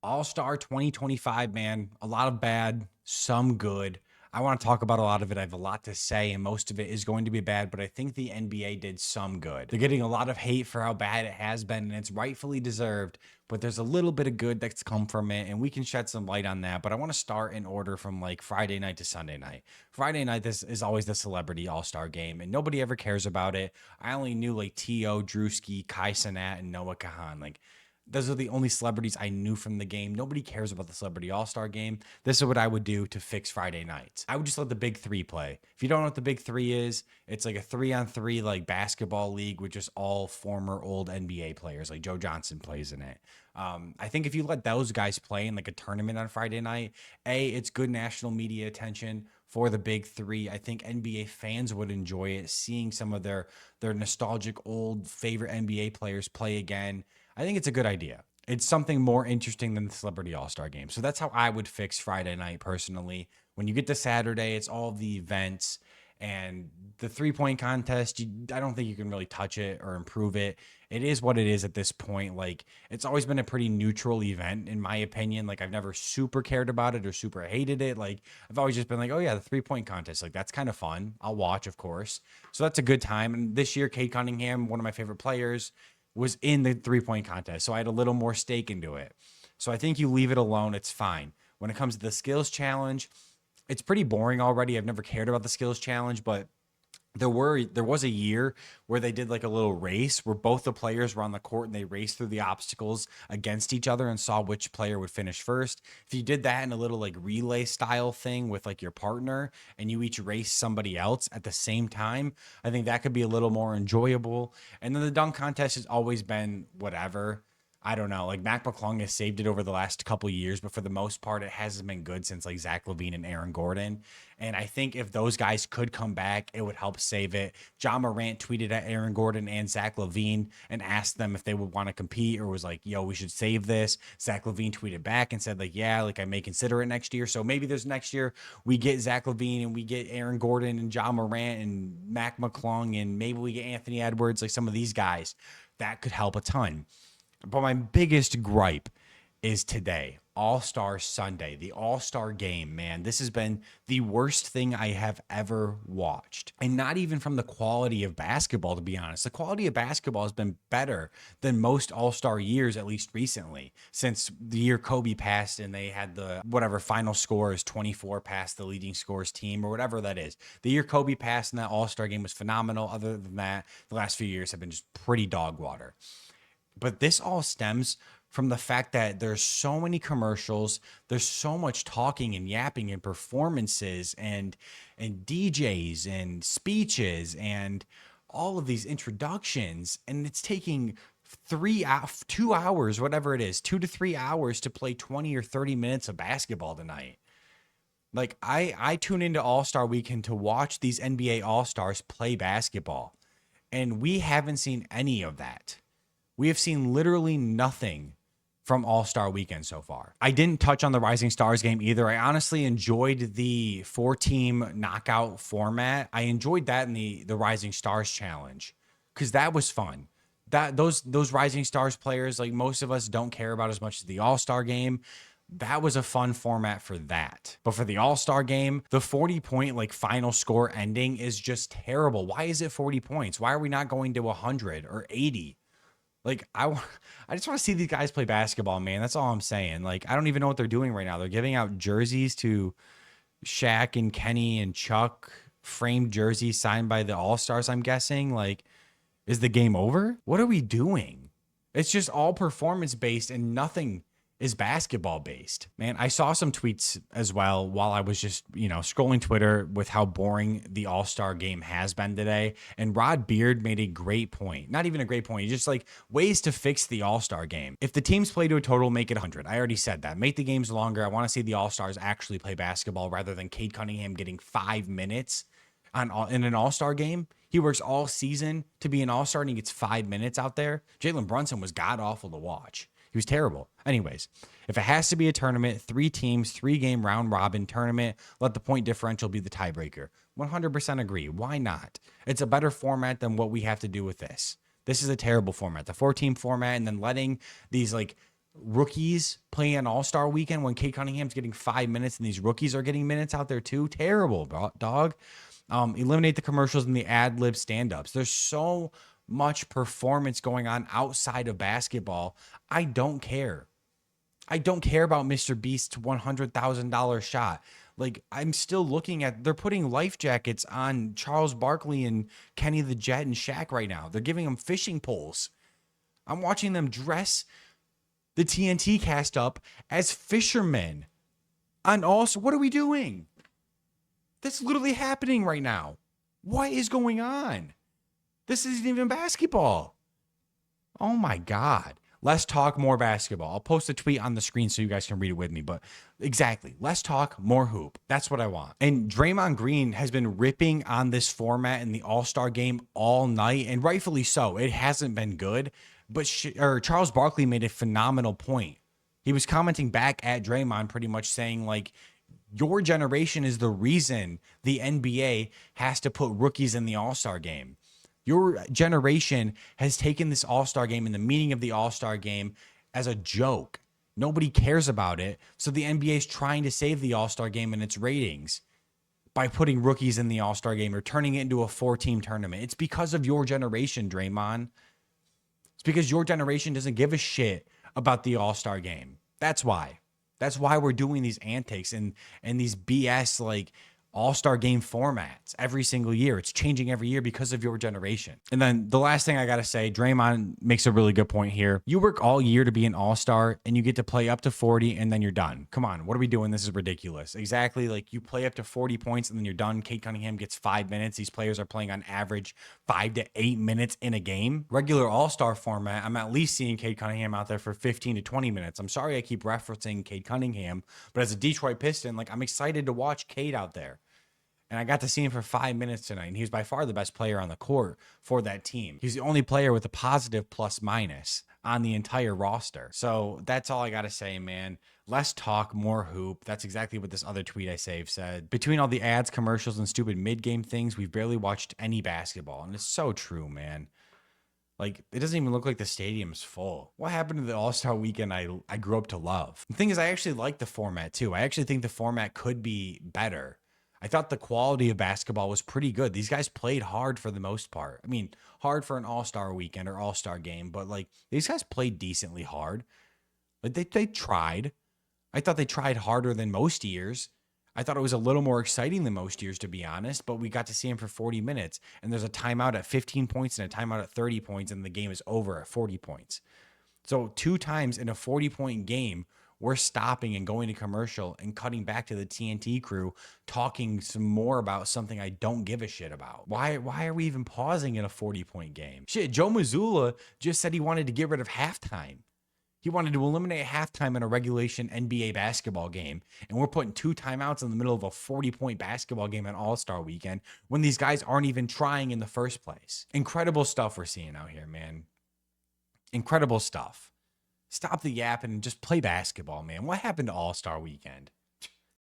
All-Star 2025, man. A lot of bad, some good. I want to talk about a lot of it. I have a lot to say, and most of it is going to be bad, but I think the NBA did some good. They're getting a lot of hate for how bad it has been, and it's rightfully deserved, but there's a little bit of good that's come from it, and we can shed some light on that. But I want to start in order from like Friday night to Sunday night. Friday night, this is always the celebrity all-star game, and nobody ever cares about it. I only knew like T.O., Drewski, Kai Cenat, and Noah Kahan. Like, those are the only celebrities I knew from the game. Nobody cares about the Celebrity All Star game. This is what I would do to fix Friday nights. I would just let the big three play. If you don't know what the big three is, it's like a 3-on-3 like basketball league with just all former old NBA players. Like Joe Johnson plays in it. I think if you let those guys play in like a tournament on Friday night, it's good national media attention for the big three. I think NBA fans would enjoy it, seeing some of their nostalgic old favorite NBA players play again. I think it's a good idea. It's something more interesting than the Celebrity All Star game. So that's how I would fix Friday night personally. When you get to Saturday, it's all the events and the 3-point contest. I don't think you can really touch it or improve it. It is what it is at this point. Like, it's always been a pretty neutral event, in my opinion. Like, I've never super cared about it or super hated it. Like, I've always just been like, oh, yeah, the 3-point contest. Like, that's kind of fun. I'll watch, of course. So that's a good time. And this year, Cade Cunningham, one of my favorite players, was in the 3-point contest. So I had a little more stake into it. So I think you leave it alone. It's fine. When it comes to the skills challenge, it's pretty boring already. I've never cared about the skills challenge, but there was a year where they did like a little race where both the players were on the court and they raced through the obstacles against each other and saw which player would finish first. If you did that in a little like relay style thing with like your partner and you each race somebody else at the same time, I think that could be a little more enjoyable. And then the dunk contest has always been whatever. I don't know. Like Mac McClung has saved it over the last couple years, but for the most part, it hasn't been good since like Zach Levine and Aaron Gordon. And I think if those guys could come back, it would help save it. John Morant tweeted at Aaron Gordon and Zach Levine and asked them if they would want to compete or was like, yo, we should save this. Zach Levine tweeted back and said, like, yeah, like I may consider it next year. So maybe there's next year we get Zach Levine and we get Aaron Gordon and John Morant and Mac McClung and maybe we get Anthony Edwards, like some of these guys. That could help a ton. But my biggest gripe is today, All Star Sunday, the All Star game, man. This has been the worst thing I have ever watched. And not even from the quality of basketball, to be honest. The quality of basketball has been better than most All Star years, at least recently, since the year Kobe passed and they had the whatever final score is 24 past the leading scores team or whatever that is. The year Kobe passed and that All Star game was phenomenal. Other than that, the last few years have been just pretty dog water. But this all stems from the fact that there's so many commercials, there's so much talking and yapping and performances and DJs and speeches and all of these introductions, and it's taking 2 hours, whatever it is, 2 to 3 hours to play 20 or 30 minutes of basketball tonight. Like I tune into All Star Weekend to watch these NBA All Stars play basketball, and we haven't seen any of that. We have seen literally nothing from All Star Weekend so far. I didn't touch on the Rising Stars game either. I honestly enjoyed the 4-team knockout format. I enjoyed that in the Rising Stars challenge because that was fun. Those Rising Stars players, like most of us, don't care about as much as the All Star game. That was a fun format for that. But for the All Star game, the 40-point like final score ending is just terrible. Why is it 40 points? Why are we not going to 100 or 80? Like I just want to see these guys play basketball, man. That's all I'm saying. Like I don't even know what they're doing right now. They're giving out jerseys to Shaq and Kenny and Chuck, framed jerseys signed by the All Stars. I'm guessing. Like, is the game over? What are we doing? It's just all performance based and nothing is basketball based. Man, I saw some tweets as well while I was just, scrolling Twitter with how boring the All-Star game has been today. And Rod Beard made a great point. Not even a great point. Just like ways to fix the All-Star game. If the teams play to a total, make it 100. I already said that. Make the games longer. I want to see the All-Stars actually play basketball rather than Cade Cunningham getting 5 minutes in an All-Star game. He works all season to be an All-Star and he gets 5 minutes out there. Jalen Brunson was god awful to watch. He was terrible. Anyways, if it has to be a tournament, 3 teams, 3-game round robin tournament, let the point differential be the tiebreaker. 100% agree. Why not? It's a better format than what we have to do with this. This is a terrible format. The 4-team format and then letting these like rookies playing an All-Star weekend when Kate Cunningham's getting 5 minutes and these rookies are getting minutes out there too. Terrible, dog. Eliminate the commercials and the ad lib stand-ups. There's so much performance going on outside of basketball. I don't care. I don't care about Mr. Beast's $100,000 shot. Like, I'm still looking at, they're putting life jackets on Charles Barkley and Kenny the Jet and Shaq right now. They're giving them fishing poles. I'm watching them dress the TNT cast up as fishermen. And also, what are we doing? That's literally happening right now. What is going on? This isn't even basketball. Oh my God. Let's talk more basketball. I'll post a tweet on the screen so you guys can read it with me. But exactly, let's talk more hoop. That's what I want. And Draymond Green has been ripping on this format in the All-Star game all night, and rightfully so. It hasn't been good. But Charles Barkley made a phenomenal point. He was commenting back at Draymond pretty much saying, like, your generation is the reason the NBA has to put rookies in the All-Star game. Your generation has taken this All-Star game and the meaning of the All-Star game as a joke. Nobody cares about it. So the NBA is trying to save the All-Star game and its ratings by putting rookies in the All-Star game or turning it into a 4-team tournament. It's because of your generation, Draymond. It's because your generation doesn't give a shit about the All-Star game. That's why. That's why we're doing these antics and these BS like All-Star game formats every single year. It's changing every year because of your generation. And then the last thing I got to say, Draymond makes a really good point here. You work all year to be an All-Star and you get to play up to 40 and then you're done. Come on, what are we doing? This is ridiculous. Exactly. Like, you play up to 40 points and then you're done. Kate Cunningham gets 5 minutes. These players are playing on average 5 to 8 minutes in a game. Regular All-Star format, I'm at least seeing Kate Cunningham out there for 15 to 20 minutes. I'm sorry I keep referencing Kate Cunningham, but as a Detroit Piston, like, I'm excited to watch Kate out there. And I got to see him for 5 minutes tonight. And he was by far the best player on the court for that team. He's the only player with a positive plus minus on the entire roster. So that's all I got to say, man. Less talk, more hoop. That's exactly what this other tweet I saved said. Between all the ads, commercials, and stupid mid-game things, we've barely watched any basketball. And it's so true, man. Like, it doesn't even look like the stadium's full. What happened to the All-Star weekend I grew up to love? The thing is, I actually like the format, too. I actually think the format could be better. I thought the quality of basketball was pretty good. These guys played hard for the most part. I mean, hard for an All-Star weekend or All-Star game, but like, these guys played decently hard. Like, they tried. I thought they tried harder than most years. I thought it was a little more exciting than most years, to be honest, but we got to see him for 40 minutes and there's a timeout at 15 points and a timeout at 30 points and the game is over at 40 points. So 2 times in a 40-point game, we're stopping and going to commercial and cutting back to the TNT crew talking some more about something I don't give a shit about. Why are we even pausing in a 40-point game? Shit, Joe Mazzulla just said he wanted to get rid of halftime. He wanted to eliminate halftime in a regulation NBA basketball game. And we're putting 2 timeouts in the middle of a 40-point basketball game at All-Star weekend when these guys aren't even trying in the first place. Incredible stuff we're seeing out here, man. Incredible stuff. Stop the yapping and just play basketball, man. What happened to All-Star weekend?